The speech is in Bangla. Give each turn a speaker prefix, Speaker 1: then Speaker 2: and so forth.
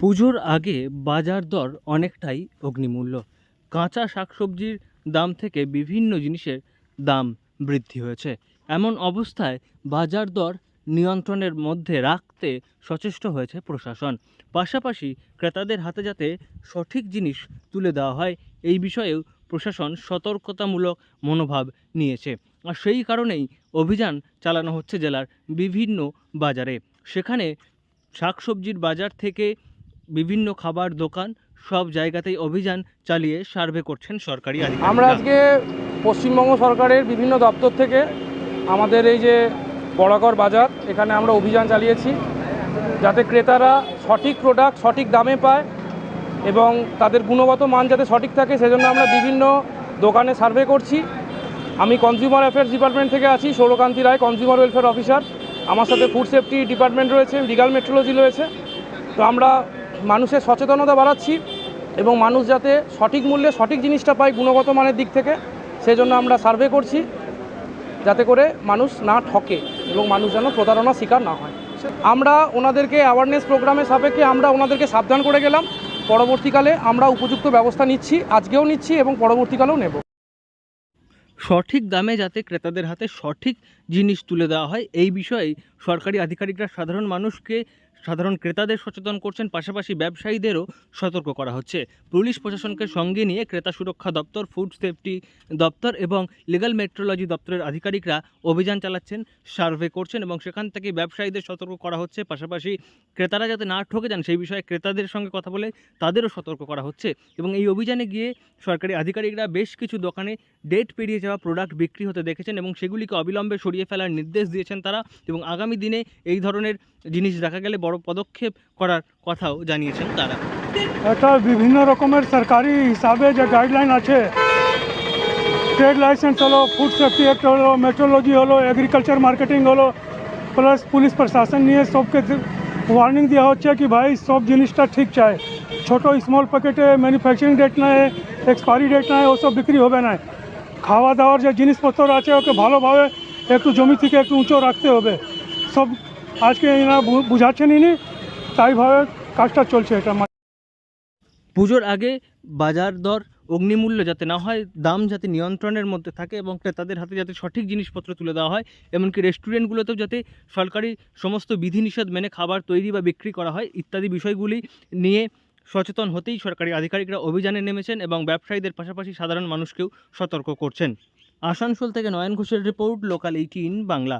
Speaker 1: পুজোর আগে বাজার দর অনেকটাই অগ্নিমূল্য। কাঁচা শাকসবজির দাম থেকে বিভিন্ন জিনিসের দাম বৃদ্ধি হয়েছে। এমন অবস্থায় বাজার দর নিয়ন্ত্রণের মধ্যে রাখতে সচেষ্ট হয়েছে প্রশাসন। পাশাপাশি ক্রেতাদের হাতে যাতে সঠিক জিনিস তুলে দেওয়া হয়, এই বিষয়েও প্রশাসন সতর্কতামূলক মনোভাব নিয়েছে। আর সেই কারণেই অভিযান চালানো হচ্ছে জেলার বিভিন্ন বাজারে। সেখানে শাকসবজির বাজার থেকে বিভিন্ন খাবার দোকান সব জায়গাতেই অভিযান চালিয়ে সার্ভে করছেন সরকারি
Speaker 2: আমরা
Speaker 1: আধিকারিকরা।
Speaker 2: আজকে পশ্চিমবঙ্গ সরকারের বিভিন্ন দপ্তর থেকে আমাদের এই যে বড়াকর বাজার, এখানে আমরা অভিযান চালিয়েছি যাতে ক্রেতারা সঠিক প্রোডাক্ট সঠিক দামে পায় এবং তাদের গুণগত মান যাতে সঠিক থাকে, সেজন্য আমরা বিভিন্ন দোকানে সার্ভে করছি। আমি কনজিউমার অ্যাফেয়ার্স ডিপার্টমেন্ট থেকে আছি, সৌরকান্তি রায়, কনজিউমার ওয়েলফেয়ার অফিসার। আমার সাথে ফুড সেফটি ডিপার্টমেন্ট রয়েছে, লিগাল মেট্রোলজি রয়েছে। তো আমরা মানুষের সচেতনতা বাড়াচ্ছি এবং মানুষ যাতে সঠিক মূল্যে সঠিক জিনিসটা পায় গুণগত মানের দিক থেকে, সেজন্য আমরা সার্ভে করছি যাতে করে মানুষ না ঠকে এবং মানুষ যেন প্রতারণার শিকার না হয়। আমরা ওনাদেরকে অ্যাওয়ারনেস প্রোগ্রামের সাপেক্ষে আমরা ওনাদেরকে সাবধান করে গেলাম। পরবর্তীকালে আমরা উপযুক্ত ব্যবস্থা নিচ্ছি, আজকেও নিচ্ছি এবং পরবর্তীকালেও নেব।
Speaker 1: সঠিক দামে যাতে ক্রেতাদের হাতে সঠিক জিনিস তুলে দেওয়া হয়, এই বিষয়ে সরকারি আধিকারিকরা সাধারণ ক্রেতাদের সচেতন করছেন। পাশাপাশি ব্যবসায়ীদেরও সতর্ক করা হচ্ছে। পুলিশ প্রশাসনকে সঙ্গে নিয়ে ক্রেতা সুরক্ষা দপ্তর, ফুড সেফটি দপ্তর এবং লিগ্যাল মেট্রোলজি দপ্তরের আধিকারিকরা অভিযান চালাচ্ছেন, সার্ভে করছেন এবং সেখান থেকে ব্যবসায়ীদের সতর্ক করা হচ্ছে। পাশাপাশি ক্রেতারা যাতে না ঠকে যান সেই বিষয়ে ক্রেতাদের সঙ্গে কথা বলে তাদেরও সতর্ক করা হচ্ছে। এবং এই অভিযানে গিয়ে সরকারি আধিকারিকরা বেশ কিছু দোকানে ডেট পেরিয়ে যাওয়া প্রোডাক্ট বিক্রি হতে দেখেছেন এবং সেগুলিকে অবিলম্বে সরিয়ে ফেলার নির্দেশ দিয়েছেন তারা। এবং আগামী দিনে এই ধরনের জিনিস দেখা গেলে বড় পদক্ষেপ করার কথাও জানিয়েছেন তারা।
Speaker 3: এটা বিভিন্ন রকমের সরকারি হিসাবে যে গাইডলাইন আছে, ট্রেড লাইসেন্স হলো, ফুড সেফটি অ্যাক্ট হলো, মেট্রোলজি হলো, এগ্রিকালচার মার্কেটিং হলো, প্লাস পুলিশ প্রশাসন নিয়ে সবকে ওয়ার্নিং দেওয়া হচ্ছে কি ভাই সব জিনিসটা ঠিক চাই, ছোটো স্মল প্যাকেটে ম্যানুফ্যাকচারিং ডেট নয়, এক্সপায়ারি ডেট নয়, ওসব বিক্রি হবে না। খাওয়া দাওয়ার যে জিনিসপত্র আছে ওকে ভালোভাবে একটু জমি থেকে একটু উঁচু রাখতে হবে। সব আজকে এরা বুঝাচ্ছেন ইনি, তাইভাবে কাজটা চলছে। এটা
Speaker 1: পুজোর আগে বাজার দর অগ্নিমূল্য যাতে না হয়, দাম যাতে নিয়ন্ত্রণের মধ্যে থাকে এবং ক্রেতাদের হাতে যাতে সঠিক জিনিসপত্র তুলে দেওয়া হয়, এমনকি রেস্টুরেন্টগুলোতেও যাতে সরকারি সমস্ত বিধিনিষেধ মেনে খাবার তৈরি বা বিক্রি করা হয়, ইত্যাদি বিষয়গুলি নিয়ে সচেতন হতেই সরকারি আধিকারিকরা অভিযানে নেমেছেন এবং ব্যবসায়ীদের পাশাপাশি সাধারণ মানুষকেও সতর্ক করছেন। আসানসোল থেকে নয়ন ঘোষের রিপোর্ট, লোকাল 18 বাংলা।